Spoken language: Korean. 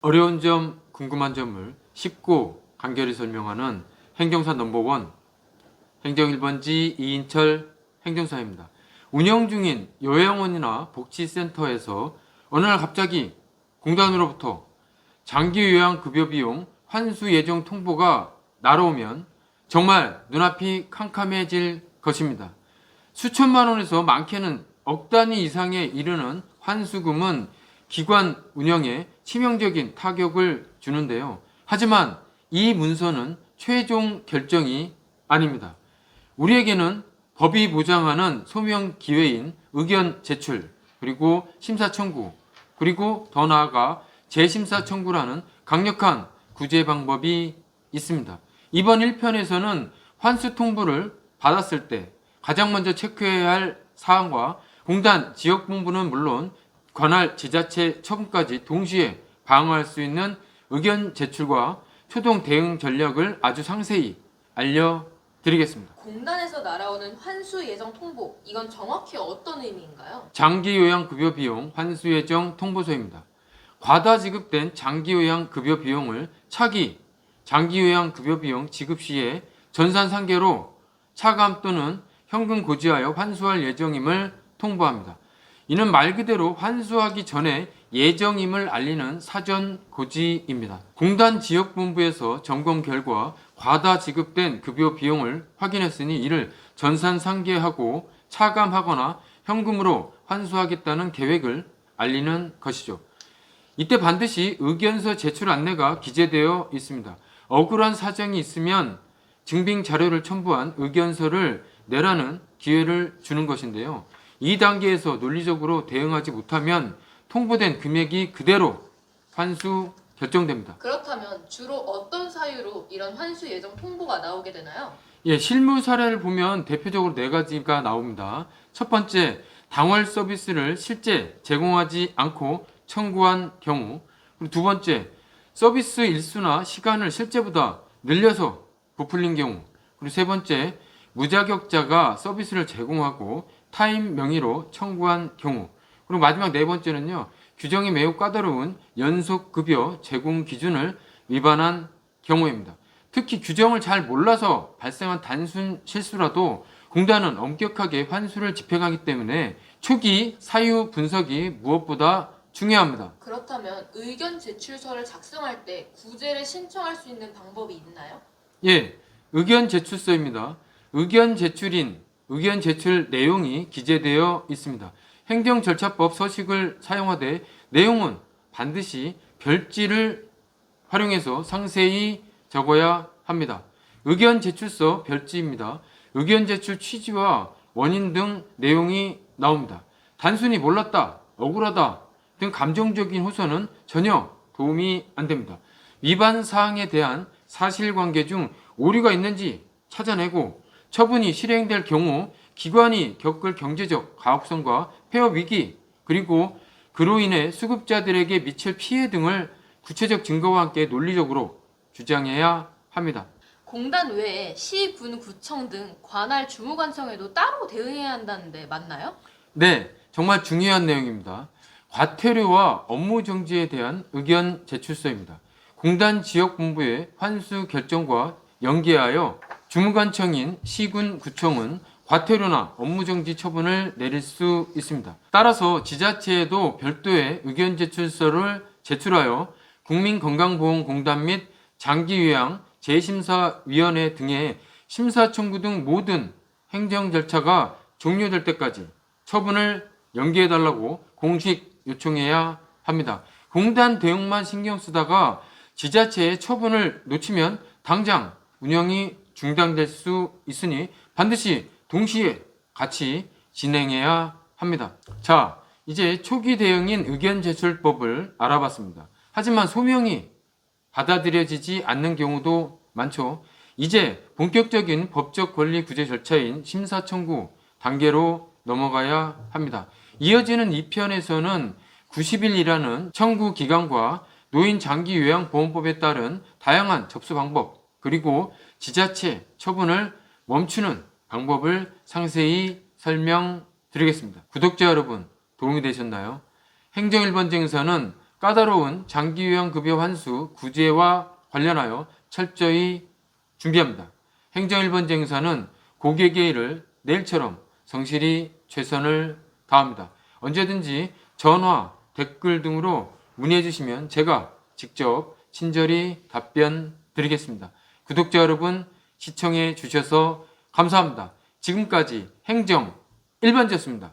어려운 점, 궁금한 점을 쉽고 간결히 설명하는 행정사 넘버원 행정 1번지 이인철 행정사입니다. 운영 중인 요양원이나 복지센터에서 어느 날 갑자기 공단으로부터 장기요양급여 비용 환수 예정 통보가 날아오면 정말 눈앞이 캄캄해질 것입니다. 수천만 원에서 많게는 억 단위 이상에 이르는 환수금은 기관 운영에 치명적인 타격을 주는데요. 하지만 이 문서는 최종 결정이 아닙니다. 우리에게는 법이 보장하는 소명 기회인 의견 제출, 그리고 심사 청구, 그리고 더 나아가 재심사 청구라는 강력한 구제 방법이 있습니다. 이번 1편에서는 환수 통보를 받았을 때 가장 먼저 체크해야 할 사항과 공단 지역본부는 물론 관할 지자체 처분까지 동시에 방어할 수 있는 의견 제출과 초동 대응 전략을 아주 상세히 알려드리겠습니다. 공단에서 날아오는 환수 예정 통보, 이건 정확히 어떤 의미인가요? 장기요양급여 비용 환수 예정 통보서입니다. 과다 지급된 장기요양급여 비용을 차기 장기요양급여 비용 지급 시에 전산상계로 차감 또는 현금 고지하여 환수할 예정임을 통보합니다. 이는 말 그대로 환수하기 전에 예정임을 알리는 사전 고지입니다. 공단 지역본부에서 점검 결과 과다 지급된 급여 비용을 확인했으니 이를 전산상계하고 차감하거나 현금으로 환수하겠다는 계획을 알리는 것이죠. 이때 반드시 의견서 제출 안내가 기재되어 있습니다. 억울한 사정이 있으면 증빙 자료를 첨부한 의견서를 내라는 기회를 주는 것인데요. 이 단계에서 논리적으로 대응하지 못하면 통보된 금액이 그대로 환수 결정됩니다. 그렇다면 주로 어떤 사유로 이런 환수 예정 통보가 나오게 되나요? 실무 사례를 보면 대표적으로 4가지가 나옵니다. 첫 번째, 당월 서비스를 실제 제공하지 않고 청구한 경우. 그리고 두 번째, 서비스 일수나 시간을 실제보다 늘려서 부풀린 경우. 그리고 세 번째, 무자격자가 서비스를 제공하고 타인 명의로 청구한 경우. 그리고 마지막 4번째는요, 규정이 매우 까다로운 연속급여 제공 기준을 위반한 경우입니다. 특히 규정을 잘 몰라서 발생한 단순 실수라도 공단은 엄격하게 환수를 집행하기 때문에 초기 사유 분석이 무엇보다 중요합니다. 그렇다면 의견 제출서를 작성할 때 구제를 신청할 수 있는 방법이 있나요? 의견 제출서입니다. 의견 제출인, 의견 제출 내용이 기재되어 있습니다. 행정절차법 서식을 사용하되 내용은 반드시 별지를 활용해서 상세히 적어야 합니다. 의견 제출서 별지입니다. 의견 제출 취지와 원인 등 내용이 나옵니다. 단순히 몰랐다, 억울하다 등 감정적인 호소는 전혀 도움이 안 됩니다. 위반 사항에 대한 사실관계 중 오류가 있는지 찾아내고 처분이 실행될 경우 기관이 겪을 경제적 가혹성과 폐업 위기, 그리고 그로 인해 수급자들에게 미칠 피해 등을 구체적 증거와 함께 논리적으로 주장해야 합니다. 공단 외에 시, 군, 구청 등 관할 주무관청에도 따로 대응해야 한다는데 맞나요? 네, 정말 중요한 내용입니다. 과태료와 업무 정지에 대한 의견 제출서입니다. 공단 지역본부의 환수 결정과 연계하여 주무관청인 시군 구청은 과태료나 업무정지 처분을 내릴 수 있습니다. 따라서 지자체에도 별도의 의견 제출서를 제출하여 국민건강보험공단 및 장기요양 재심사위원회 등의 심사 청구 등 모든 행정 절차가 종료될 때까지 처분을 연기해달라고 공식 요청해야 합니다. 공단 대응만 신경 쓰다가 지자체의 처분을 놓치면 당장 운영이 중단될 수 있으니 반드시 동시에 같이 진행해야 합니다. 자, 이제 초기 대응인 의견 제출법을 알아봤습니다. 하지만 소명이 받아들여지지 않는 경우도 많죠. 이제 본격적인 법적 권리 구제 절차인 심사 청구 단계로 넘어가야 합니다. 이어지는 2편에서는 90일이라는 청구 기간과 노인 장기 요양보험법에 따른 다양한 접수 방법, 그리고 지자체 처분을 멈추는 방법을 상세히 설명드리겠습니다. 구독자 여러분, 도움이 되셨나요? 행정 1번 정사는 까다로운 장기요양급여 환수 구제와 관련하여 철저히 준비합니다. 행정 1번지 행사는 고객의 일을 내일처럼 성실히 최선을 다합니다. 언제든지 전화, 댓글 등으로 문의해 주시면 제가 직접 친절히 답변 드리겠습니다. 구독자 여러분 시청해 주셔서 감사합니다. 지금까지 행정 1번지였습니다.